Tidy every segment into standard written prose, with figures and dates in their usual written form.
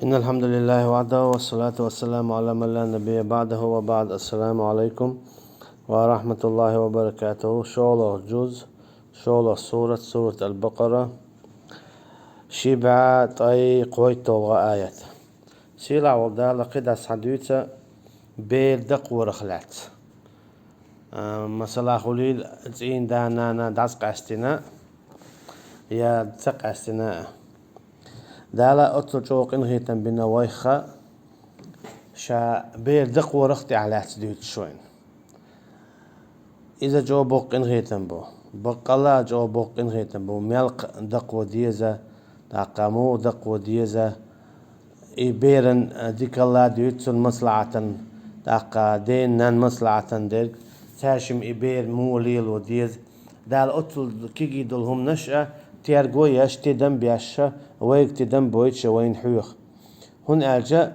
إن الحمد لله وحده والصلاة والسلام على من لا نبي بعده وبعد. السلام عليكم ورحمة الله وبركاته. شغله جزء شغله سورة البقرة شبع طي قويتو وآيات سيلا ودا لقد أسحدوتا بير دق ورخلات مثلا خليل تين دانا داسق استنا يا دسق استنا دالا أطلع جوق إنهيتن بنا ويخا شا بير دق ورختي على تدوت شوين إذا جو بوق إنهيتن بو بقلا جو بوق إنهيتن بو ملق دق وديزة تاقامو دق وديزة إي بيرن ديك الله ديوتسن مصلعة تاقا دين نان مصلعة ديك تاشم إي بير موليل وديز دال أطل كيجي دولهم نشأ تيرجو يشتي دم بيشة ويك تدم بويتش وين حيوخ هون أرجع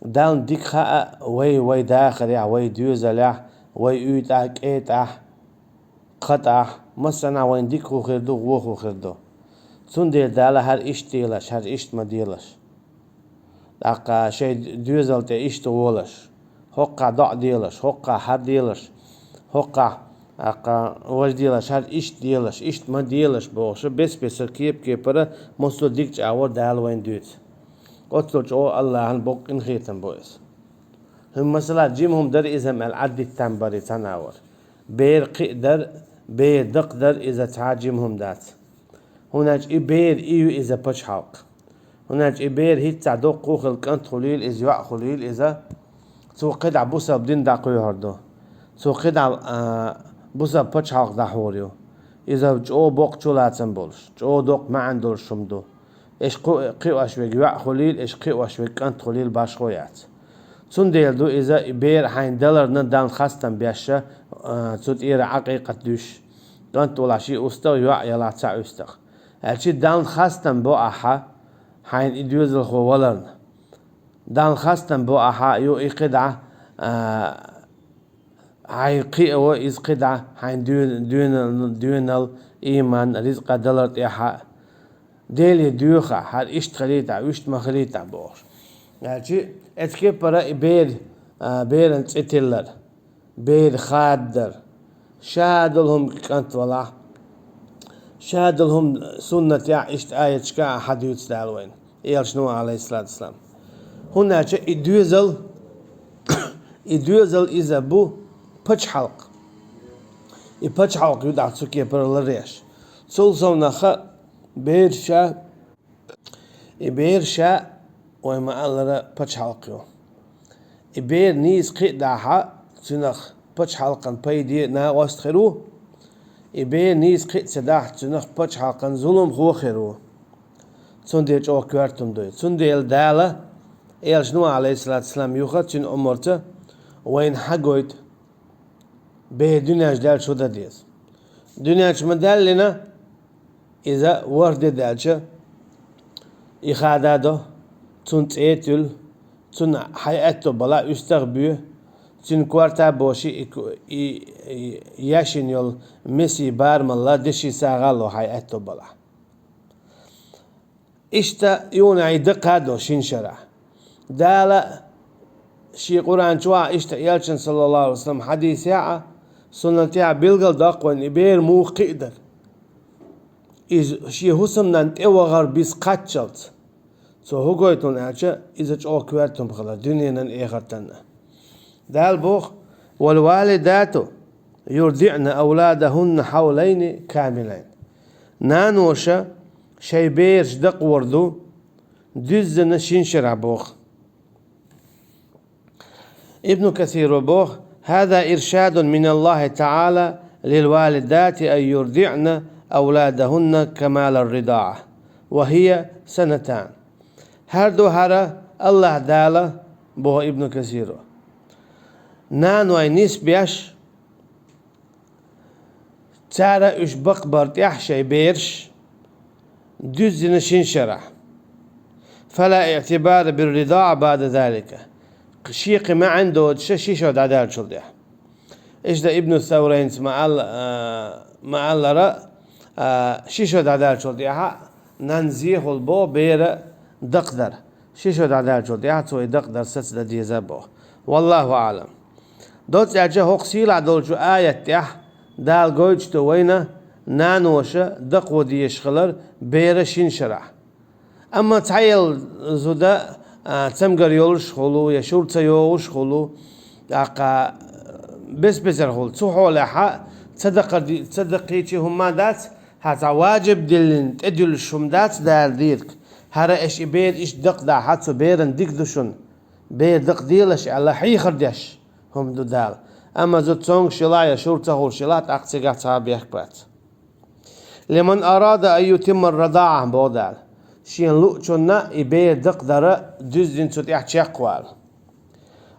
دال ديك خاء وي داخل يا وي ديوزلع وي يتاك إيتاح قطع مثلا وين ديك خو خردو وخو خردو سون دال هر إيش تيلش هر إيش ما ديلش داقا شيء ديوزل تي إيش تولش هقع ضع ديلش هقع هر ديلش هقع أقا وش ديلش هر إيش ديلش إيش ما ديلش بوش بس كيب برا مستو ديك أول دال وين دوت قلت له الله هنبوق إن خيتم بويس هم مثلا جيمهم در إذا العد التنبري تناور بير قدر بير دقدر إذا تعجمهم دات هناك بير إيو إذا بش حلق هناك بير هيت تعدوق قوخ الكنت خليل إذا يوع خليل إذا سو قدع بوسا بدين داقوي هردو سو قدع بوسا بش حلق دحوريو إذا جو بوق شولاتن بولش جو دوق ما عندور شمدو إيش قيو أشوي يوع خليل إيش قيو أشوي كنت خليل باش خويات سون ديلدو إذا بير حين دلر ندان خاستن بيشة تود إيرا عقيقة دوش كنت ولا شيء أستغ يوع يلا تسع أستغ هالشي دان خاستن بو أحا حين إدوزل خو ولرن دان خاستن بو أحا يو إقدع هاي قيو إز قدع حين دون الإيمان رزق دلرت إحا ديلي دوخة هل إشت خليتا وإشت ما خليتا بور هالشي اتكيب برا بير انتلر بير خادر شادلهم كانت ولا شادلهم سنة يا إشت آية شكا أحد يتسدال وين إيال شنو عليه الصلاة والسلام هنا إدوزل إذا بو بج حلق بج حلق يدع تسكي برا الريش سلسونا خا بير شا وما ألرا بج حلقيو بير نيس قداها تنخ بج حلقن بيدي نا واستخرو بير نيس قد سداح تنخ بج حلقن ظلم خو خيرو تنديج أو كوارتم دوي تنديل دالا إيال شنو عليه الصلاة والسلام يوخد تن أمرته وين حقويت بيه دنياش دال شو دا ديز دنياش مدال لنا إذا ورد دالشا إخادادو تون تيتل تون حياتو بلا يستغبيه تون كوارتا بوشي ياشين يول ميسي بارم الله دشي ساغالو حياتو بلا إشتا يونعي دقادو شين شرع دالا شي قرآن شوا إشتا يالشن صلى الله عليه وسلم حديث ياعا سنتيا بيلغل داقوان إبير مو قيدر إذ شي حسم نانت إوغر بيس قاتشلت سو هوغويتون أجا إذا جو كوارتون بخلا دنيا نان إيغرتنا دال بوخ والوالدات يرضعن أولادهن حولين كاملين نانوشا شي بيرش دق وردو دزنا شنشرع بوخ ابن كثير بوخ هذا إرشاد من الله تعالى للوالدات أن يرضعن أولادهن كمال الرضاعة وهي سنتان هردو هرا الله دالا بو ابن كثير نانو اي نسبيش تارا اش بقبرت يحشي بيرش دزن شنشرع فلا اعتبار بالرضاعة بعد ذلك شيقي ما عنده شيشو دادال شلديح ايش دا ابن الثورين مع الله شيشو دادال شلديح ننزيه البو بير دقدر شو دعدال شو ديعتو يدق درست لدي زبو والله أعلم دوت يعجه هقسيل عدول شو آية تيح دال قويج تو وينه نانوشة دق ودي يشغلر بيرشين شرح أما تحيل زودا تمقر يولش خلو يشور تيوش خلو داقا بس خلو تسوحو لحا تصدقيتي هما دات هذا واجب دلن تدل شمدات دار ديرك هرا إيش بير إيش دق دا حتى بيرن ديك دوشن بير دق ديلش على حي خردش هم دو دال أما زو تسونغ شلايا شورته هو شلات أقتقع تابيخ بات لمن أراد أن يتم الرضاعة بودال شين لؤشنا يبير دق دارا دزين تتيح تشاقوال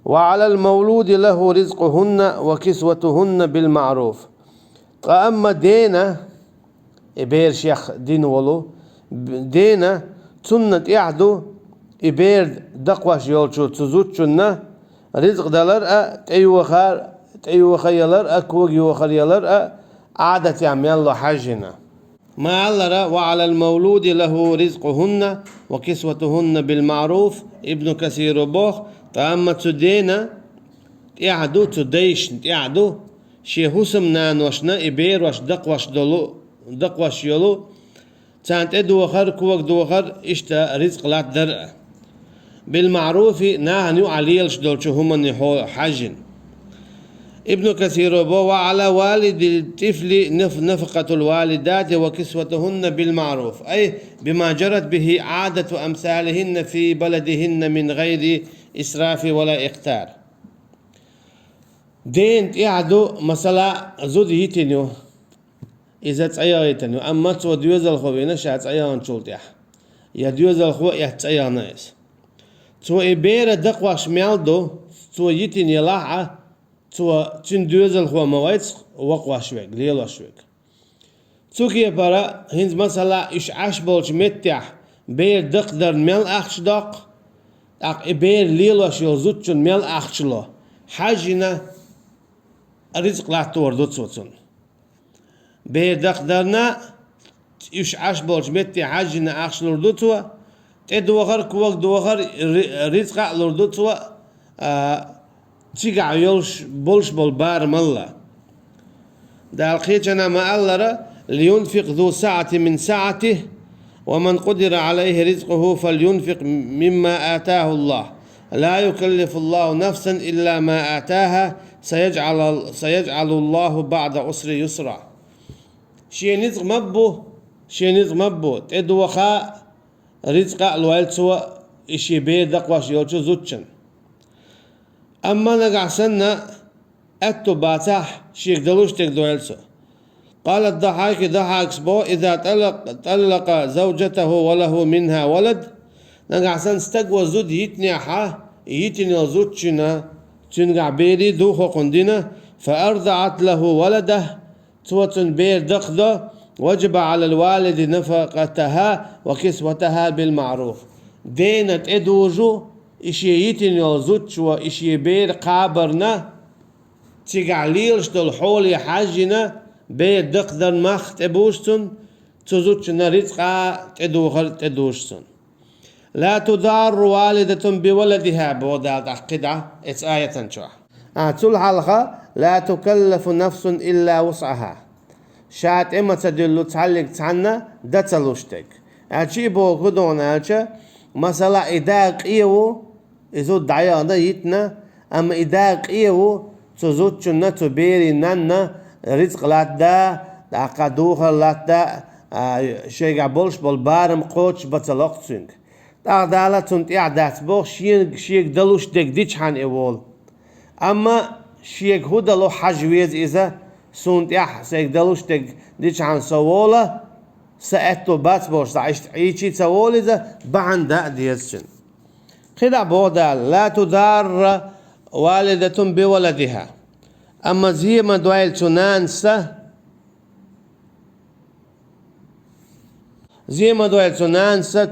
وعلى المولود له رزقهن وكسوتهن بالمعروف أما دينا يبير شيخ دين ولو دينا سنة يعدو يبير دقواش يولشو تزوجنا رزق دلر تأيو خيالر أكوغ يوخيالر عادة يعمل الله حجنا ما علر وعلى المولود له رزقهن وكسوتهن بالمعروف ابن كثير بوخ تأما تدينا يعدو تديش يعدو شي حسمنا نوشنا يبير واش دقواش يولو تانت ادو وخر كوك دو وخر اشتا رزق لا درء بالمعروف نهنيو عليلش دولشو هم حاجن ابن كثير بو وعلى والد الطفل نفقة الوالدات وكسوتهن بالمعروف أي بما جرت به عادة أمثالهن في بلدهن من غير إسراف ولا إقتار دين يعدو مثلا زود يتنيو إذا تعيرتني أما تو ديوز الخوينة شات عيان شولتيح يا ديوز الخو يحتعيان ناس تو إبيرة دقواش ميالدو تو يتني لاحة تو تين ديوز الخو مويت وقواش ويك ليلواش ويك تو كي برا هنز مثلا إش عش بولش متيح بير دقدر ميل أخش دق إبير ليلواش يلزوتشن ميل أخشلو حاجنا رزق لا توردو تسوتن بير دقدرنا يش عش بولش متي حاجنا أخش لردوتوا تدوغر كوك دوغر رزق لردوتوا تيجع يولش بولش بالبار ملا دا الخيجنا ما ألرا لينفق ذو سعة من سعته ومن قدر عليه رزقه فلينفق مما آتاه الله لا يكلف الله نفسا إلا ما آتاها سيجعل الله بعد عسر يسرا شي نزق مبو تدو وخا رزق الوالتسوا إشي بير دقواش يوچو زوتشن أما نقعسنا أتو باتاح شيك دلوش تكدوالسو قال الضحاك سبو إذا طلق زوجته وله منها ولد نقعسن استقوى زود يتني زوتشنا تنقع بيري دوخو قندنا فأرضعت له ولده توتن بير دقدو وجب على الوالد نفقتها وكسوتها بالمعروف دينت ادوجو إشي يتني زوتش وإشي بير قابرنا تيقعليلش دول حولي حاجنا بير دقدر مخت ابوشتن تزوتشنا رزقا تدوشتن لا تضار والدة بولدها بودا قدعة اتس آية شوح تول حلقة لا تكلف نفس إلا وسعها شات إما تدلو تعلق تحنا دا تلوشتك أتشي بو قدون أتشا مثلا إداق إيوو إذو دعيانا يتنا أما إداق إيوو تزوتشنا تبيري نانا رزق لات دا داقا دوخر لات دا شيقا بولش بالبارم قوتش بطلقتسنك دالا تنت إعدات بوخ شيق دلوش ديك ديش حان إيوول أما شيق هو دلو حجويز إذا سنت سيق دلوش ديك ديش حان سوولا سأتو بات بوش عشت عيشي سوول إذا بعن دا ديزشن خدا بودا لا تضار والدة بولدها أما زي ما دوائل تنانسا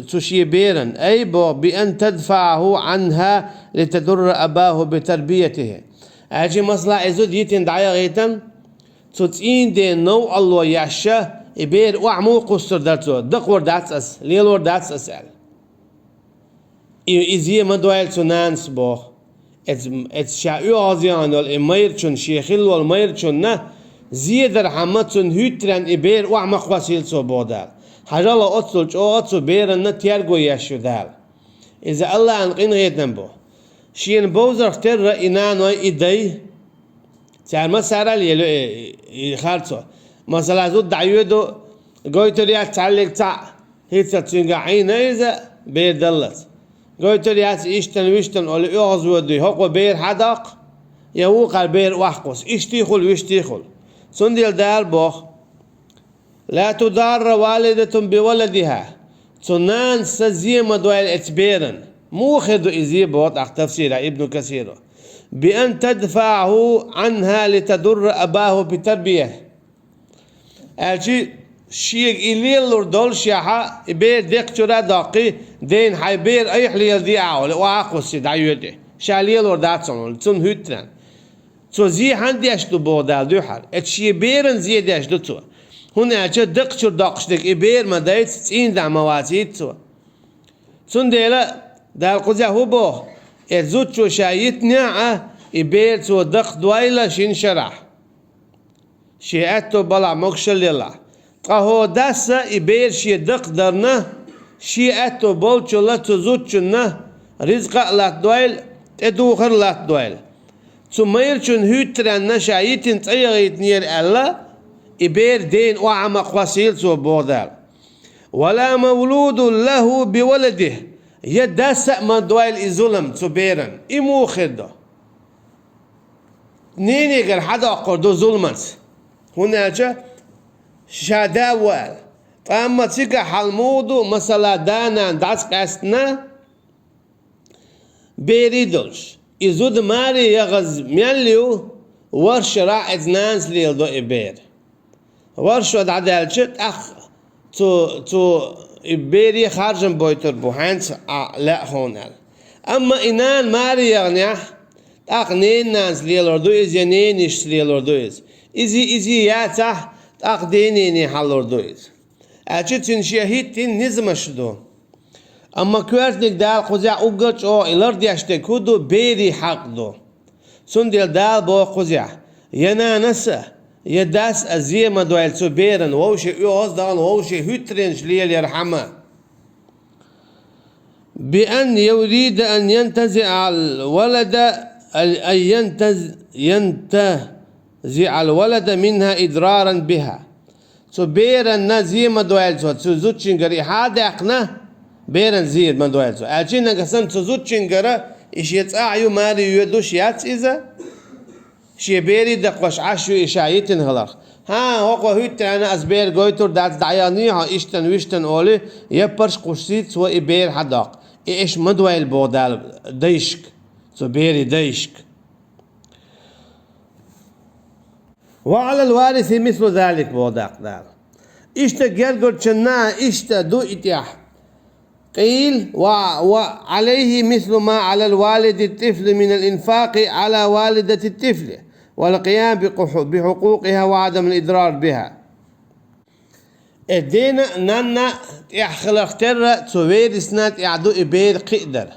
تشيبيرا أي بأن تدفعه عنها لتدر أباه بتربيته أجي مصلع إزود يتن دعيا غيتن تتين دي نو الله يعشى إبير وعمو قصر دارتو دقور داتس أس ليلور داتس أسأل إزي ما دوال سنانس بو شاء أزيان والميرشون شيخيل والميرشون نا زيد رحمتون هيتران إبير وعمق وسيل سو بودال حجالا أتصلج أو أتصل بيرن نتيارجو يشو دال إذا الله أنقين غيتن بو شين بوزر اختر إنان وإيدي تعال ما سارة لي خالصو مثلا زود دعيودو قويت ريات تعلق تاع هيتا تنقع عين إذا بير دلت قويت ريات إشتن ويشتن أو يغز ودي هو بير حدق يوقع بير وحقوس إشتيخل ويشتيخل سندل دار بوخ لا تضار والدة بولدها تنان سزي مدوال اتبيرن مو خدو إزي بوط تفسير ابن كثير بأن تدفعه عنها لتضر أباه بتربية أجي شيء إليل لردول شيحة بير ديك ترى داقي دين حي بير أي حليل دي عاول وعاقوسي دعيوتي شاليل لردات صنول تون هتران تو زي عندي أشتو بودال دوحر اتشي بيرن زي دي أشتو تو هنا أجي دق تر داقشتك إبير ما دايت تين دا مواسيد تو تون ديلا دال قزا هو بوه اتزوت شو شايت نعا إبير تو دق دويلة شين شرح شيئتو بلا مكشل لله قهو داسا إبير شي دق درنا شيئتو بولچو لتو زوتشنا رزق لات دويل ادوخر لات دويل تو ميرچون هيترن شايتن تيغيت نير الله إبير دين وعمق وسيل تو بودال ولا مولود له بولده يداسا ما دويل إزولم تو بيرن إمو خدو نيني غير حدا قردو ظلمت هنا جا شاداوال فأما تيجا حلمودو مثلا دانا داس قاسنا بيريدولش إزود ماري يغز ميليو ورش راعد نانس ليل دو إبير ورش ود عدالشت تو إبيري خارجن بويتر بوهانس لا هونال أما إنان ماري يغنيح نين نانس ليل أردو إز ينين إش ليل أردو إز إزي ياتح دينيني حال أردو إز أجتن شهيدتين نزمشدو أما كوارتنك دال قزع أوغج أو إلارد يشتكودو بيري حق دو سندل دال بو قزع ينا نسا يداس أزيه ما دوال سو بيرن ووشي يوز دال ووشي هترنش ليل يرحمه بأن يريد أن ينتزع الولد أن ينتزع الولد منها إضرارا بها سو بيرن نزيه ما دوال سو زوتشنجري هذا أقنا بيرن زيد ما دوال سو أجينا قسم سو زوتشنجرا إيش يتأعيو ماري يدوش ياتس إذا شي بيري دقوش عشو إشايتن هلاخ ها هو هيت أنا أسبير قويتور دات دعيانيها إشتن ويشتن أولي يبرش قشيت سو إبير حداق إيش مدوال بودال ديشك سو بيري ديشك وعلى الوارث مثل ذلك بوداق دار إشتا جرجر شنا إشتا دو إتياح قيل وعليه مثل ما على الوالد الطفل من الإنفاق على والدة الطفل والقيام بحقوقها وعدم الإضرار بها الدين نانا يحخلق ترى تسوير سنات يعدو إبير قدر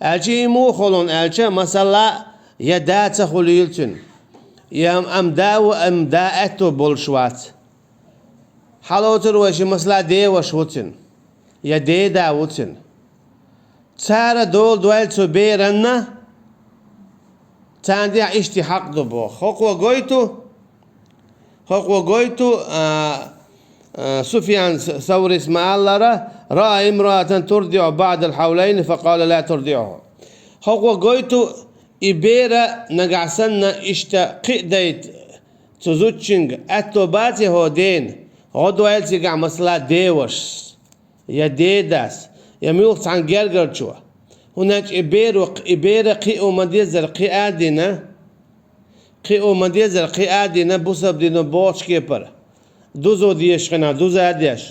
أجي مو خلون أجي مثلا يدات خليلتن يام أمداو أمداءتو بولشوات حلوتر وشي مثلا دي وشوتن يا دي داوتن تارا دول دوال تبيرنا تاندي اشتي حق دبو خقوة قويتو سفيان ثوري اسمع الله رأى امرأة ترضع بعد الحولين فقال لا ترضعه خقوة قويتو إبيرا نقعسنا اشتا قيديت تزوتشنج اتوباتي هو دين غدوال تيقع مسلا ديوش يا ديداس يا ميوقت عن جرجر شو هناك إبير قيء مديزر قيء مديزر قيادنا بوسب دينو بوش كيبر دوزو ديشخنا دوزا ديش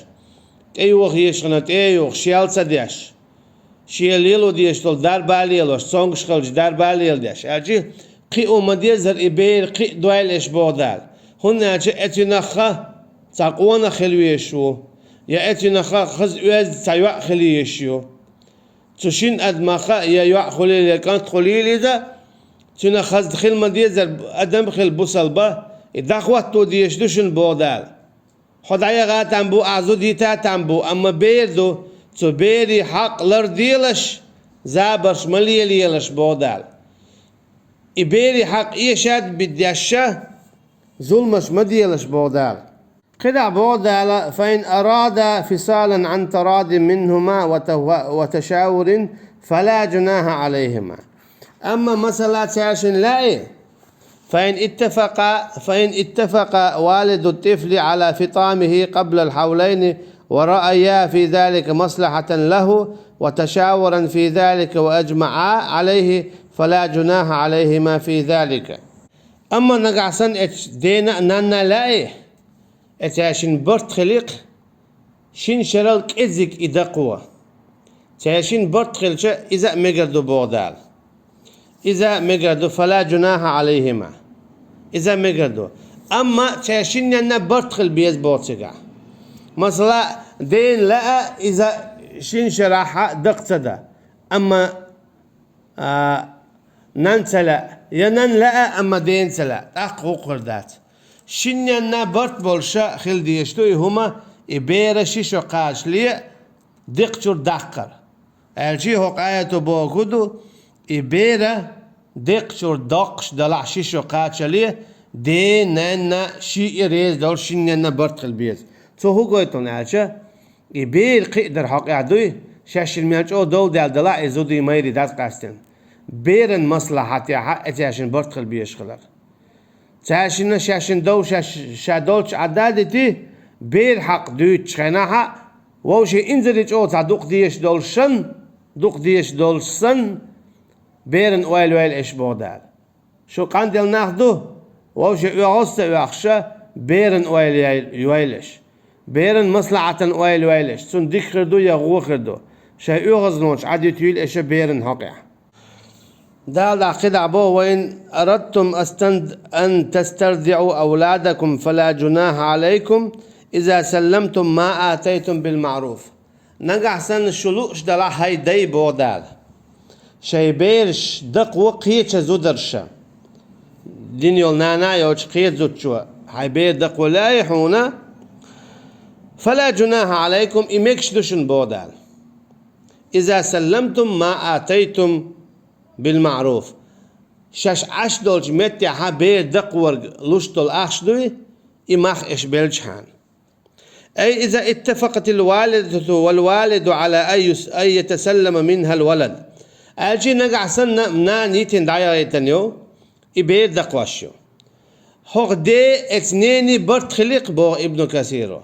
ايوخ يشخنا ايوخ شيالسا ديش شياليلو ديش تول دار باليلو سونغش خلج دار باليل ديش اجي قيء مديزر إبير قيء دوال اش بودال هناك اتنخا تاقوانا خلويشو يا اتنا خز يوز تايوا خليشيو تشين أدمخا يا خليل كانت خليل إذا تنا خز دخل مديزر أدم خل بوصل با دخوات تو ديش دوشن بودال خدايا غاتم بو أعزو ديتا تنبو أما بيردو تو بيري حق لر ديلش زابرش مليليلش بودال إبيري حق إيشاد بديشة ظلمش مديلش بودال قدع بودال فإن أراد فصالا عن تراض منهما وتشاور فلا جناح عليهما أما مثلا تعشن لا فإن اتفق والد الطفل على فطامه قبل الحولين ورأيا في ذلك مصلحة له وتشاورا في ذلك وأجمعا عليه فلا جناح عليهما في ذلك أما نقعسن دينا نانا لاي اتعشن برت خليق شين شرالك إزك إدقوة تعشن برت خليق إذا مقردو بودال إذا مقردو فلا جناح عليهما إذا مقردو أما تعشن ينا برت خل بيز بوتسقع مثلا دين لا إذا شين شراحة دقتدا أما ننسلا ينن لا أما دين سلا أقو قردات شين ينا برت بولشا خل ديشتوي هما إبيرا شيشو قاش لي دقشور دقر الشي هو قايتو بوكودو إبيرا دقشور دقش دلع شيشو قاش لي دين نانا شي إريز دول شين ينا برت خل بيز تو هو قويتون الشا إبير قيدر حق عدوي شاش الميانش أو دول دلع إزودي مايري دات قاستن بيرن مصلحتي حق تعشن برتخل بيش خلر تعشن شاشن دول شادولش عدادتي بير حق دوتش خناها ووشي انزلت او تعدوق ديش دولشن دوق ديش دولشن بيرن ويل ايش بودال شو قاندل ناخدو ووشي يغصت يخشى بيرن ويلش بيرن مصلحة ويلش سن ديك خردو يغو خردو شي يغزنوش عدي تيل ايش بيرن حقيا دال قدع بو وإن أردتم أن تسترضعوا أولادكم فلا جناح عليكم إذا سلمتم ما آتيتم بالمعروف نقع سن الشلوش دلع هاي دي بودال شي بيرش دق وقيتش زودرشا دينيول نانا يوش قيت زودشوا هاي بير دق ولا يحونا فلا جناح عليكم إمكش دوشن بودال إذا سلمتم ما آتيتم بالمعروف شاش عش دولج متى حبير دقور لشتل أخشدوي إماخ إش بلجحان أي إذا اتفقت الوالدة والوالد على أن يتسلم منها الولد أجي نقع سنة منا نيتين دايريتنيو إبير دقواشيو هوغ دي اتنيني برت خليق بو ابن كثيرو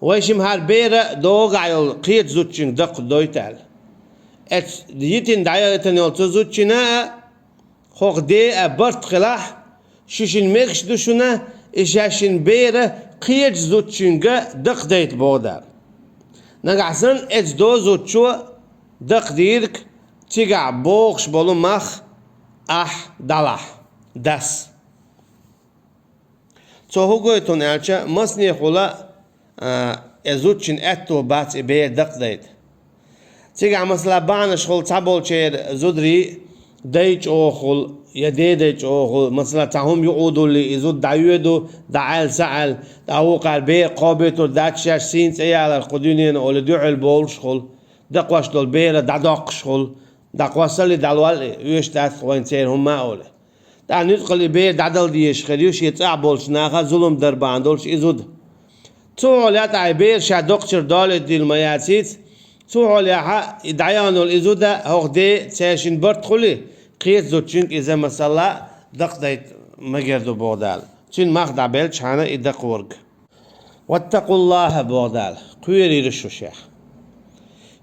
ويشم هار بيرا دوغ عيول قيت زوتشين دق دويتال يتين دايرتن يلتزوتشنا خوق دي برت خلاح شوشين ميكش دوشنا إشاشين بيرا قيت زوتشينغا دق ديت بودار نقعسن اتس دو زوتشو دق ديرك تيقع بوغش بولو مخ دلح داس تو هو قويتون الچا مصني خلا ازوتشين اتو بات بير دق ديت تيجي مثلا بانش خل تابول شير زودري ديج او خل يديدج او خل مثلا تهم يقودوا اللي يزود دعيودو دعال سعل دعوق البي قابتو داتشاش سين سيال القدونين او لدعو البولش خل دقواش دول بيرا دعدقش خل دقواسل دالوال يوش تاث وين سير هم اولي دا ندخل بير دعدل ديش خليوش يتسع بولش ناخا ظلم دربان دولش يزود تو لات عبير شادقشر دالت دي المياسيت سوحل يا حق دعيانو الإزودة هوغ دي تاشين برد خلي قيت زوتشينك إذا مسلا دق ديت مجردو بودال تشين مخدع بيلش حانا إدق ورق واتقوا الله بودال قويري رشو شيخ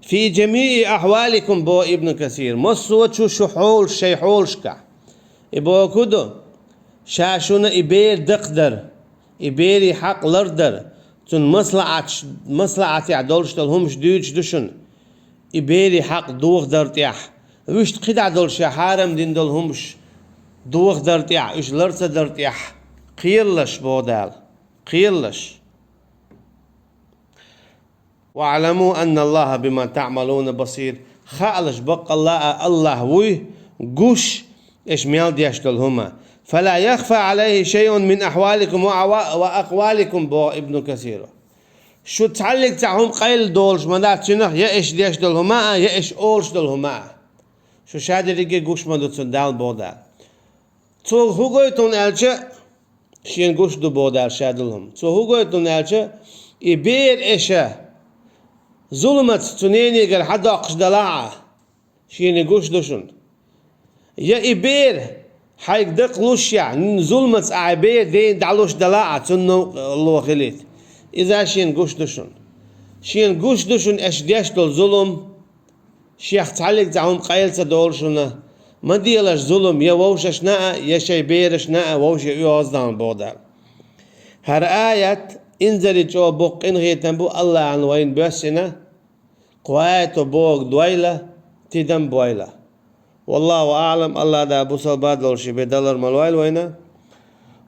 في جميع أحوالكم بو ابن كثير مصوت شو شحول شيحولشكا إبو كدو شاشونا إبير دقدر إبيري حق لردر تون مصلعة عدولش تلهمش دوش دوشن إبيري حق دوغ درتيح ويشت قدع دولش حارم دين دلهمش دوغ درتيح إش لرسة درتيح قيرلش بودال قيرلش واعلموا أن الله بما تعملون بصير خالش بق الله وي قوش إيش ميال ديشتلهما فلا يخفى عليه شيء من أحوالكم وأقوالكم بو ابن كثير شو تعلق تعهم قيل دولش مدات شنو يا إيش ديشتلهما يا إيش أولش دلهما شو شادي ريجي قوش مدو تندال بودا تو هوغويتون ألشة شين قوش دو بودا شادلهم تو هوغويتون ألشة إبير إيشا ظلمت تنيني قال حدا أقش دلاعة شين قوش دوشن يا إبير حيك دق لوشيا ظلمت أعبير دين دعلوش دلاعة تنو الله خليت إذا شين قوش دوشن شين قوش دوشن إيش ديشتل ظلم شيخ تعلق تعهم قايل تدول شنا ما ديلاش ظلم يا ووش شناء يا شي بير شناء ووش يوزدان بودا هر آيات انزل جو بوق إنغي تنبو الله عن وين بسنا قوات بوق دويلة تدم بويلة والله أعلم الله دا أبو صلباد لولشي بدلر ملويل وينا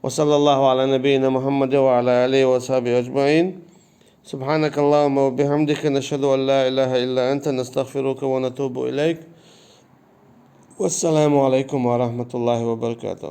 وصلى الله على نبينا محمد وعلى آله وصحبه أجمعين سبحانك اللهم وبحمدك نشهد أن لا إله إلا أنت نستغفرك ونتوب إليك والسلام عليكم ورحمة الله وبركاته.